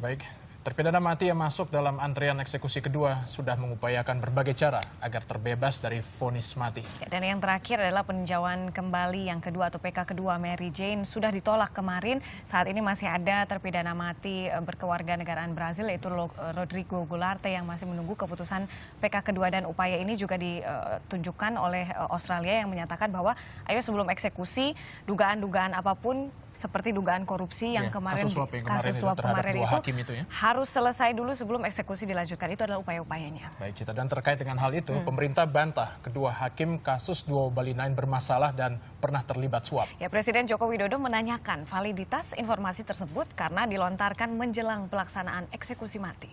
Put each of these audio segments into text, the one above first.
Baik, terpidana mati yang masuk dalam antrian eksekusi kedua sudah mengupayakan berbagai cara agar terbebas dari vonis mati. Dan yang terakhir adalah peninjauan kembali yang kedua atau PK kedua Mary Jane sudah ditolak kemarin. Saat ini masih ada terpidana mati berkewarganegaraan Brazil yaitu Rodrigo Goulart yang masih menunggu keputusan PK kedua, dan upaya ini juga ditunjukkan oleh Australia yang menyatakan bahwa ayo sebelum eksekusi dugaan-dugaan apapun seperti dugaan korupsi yang kemarin kasus suap kemarin itu harus selesai dulu sebelum eksekusi dilanjutkan. Itu adalah upaya-upayanya. Baik, Cita, dan terkait dengan hal itu, pemerintah bantah kedua hakim kasus Duo Bali 9 bermasalah dan pernah terlibat suap. Ya, Presiden Joko Widodo menanyakan validitas informasi tersebut karena dilontarkan menjelang pelaksanaan eksekusi mati.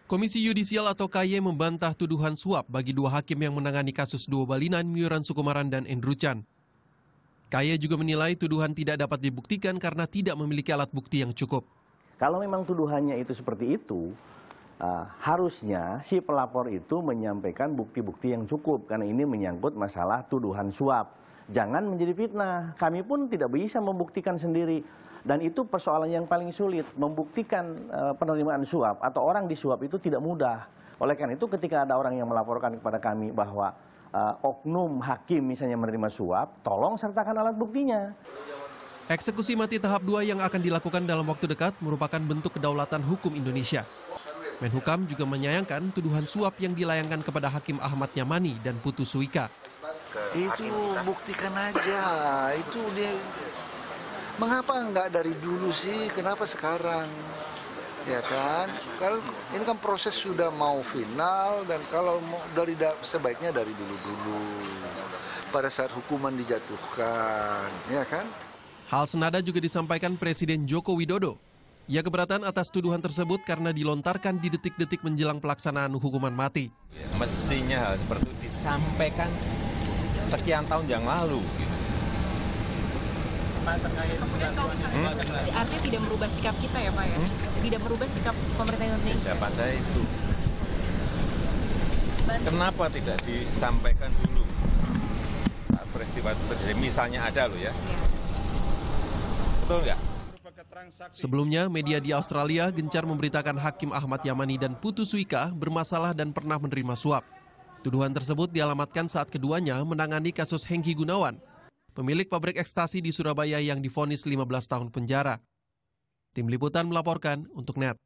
Komisi Yudisial atau KY membantah tuduhan suap bagi dua hakim yang menangani kasus Duo Bali 9, Mioran Sukumaran dan Andrew Chan. KY juga menilai tuduhan tidak dapat dibuktikan karena tidak memiliki alat bukti yang cukup. Kalau memang tuduhannya itu seperti itu, harusnya si pelapor itu menyampaikan bukti-bukti yang cukup, karena ini menyangkut masalah tuduhan suap. Jangan menjadi fitnah, kami pun tidak bisa membuktikan sendiri. Dan itu persoalan yang paling sulit, membuktikan penerimaan suap atau orang disuap itu tidak mudah. Oleh karena itu ketika ada orang yang melaporkan kepada kami bahwa oknum hakim misalnya menerima suap, tolong sertakan alat buktinya. Eksekusi mati tahap 2 yang akan dilakukan dalam waktu dekat merupakan bentuk kedaulatan hukum Indonesia. Menhukam juga menyayangkan tuduhan suap yang dilayangkan kepada Hakim Ahmad Yamani dan Putu Suika. Itu buktikan aja, itu dia. Mengapa enggak dari dulu sih, kenapa sekarang? Ya kan, kalau ini kan proses sudah mau final, dan kalau sebaiknya dari dulu-dulu pada saat hukuman dijatuhkan, ya kan? Hal senada juga disampaikan Presiden Joko Widodo. Ia keberatan atas tuduhan tersebut karena dilontarkan di detik-detik menjelang pelaksanaan hukuman mati. Mestinya hal seperti itu disampaikan sekian tahun yang lalu. Kemudian kalau misalnya artinya tidak merubah sikap kita ya Pak ya? Tidak merubah sikap pemerintah Indonesia. Siapa saya itu? Kenapa tidak disampaikan dulu saat peristiwa terjadi? Misalnya ada loh ya. Betul nggak? Sebelumnya, media di Australia gencar memberitakan Hakim Ahmad Yamani dan Putu Suika bermasalah dan pernah menerima suap. Tuduhan tersebut dialamatkan saat keduanya menangani kasus Hengki Gunawan, pemilik pabrik ekstasi di Surabaya yang divonis 15 tahun penjara. Tim Liputan melaporkan untuk NET.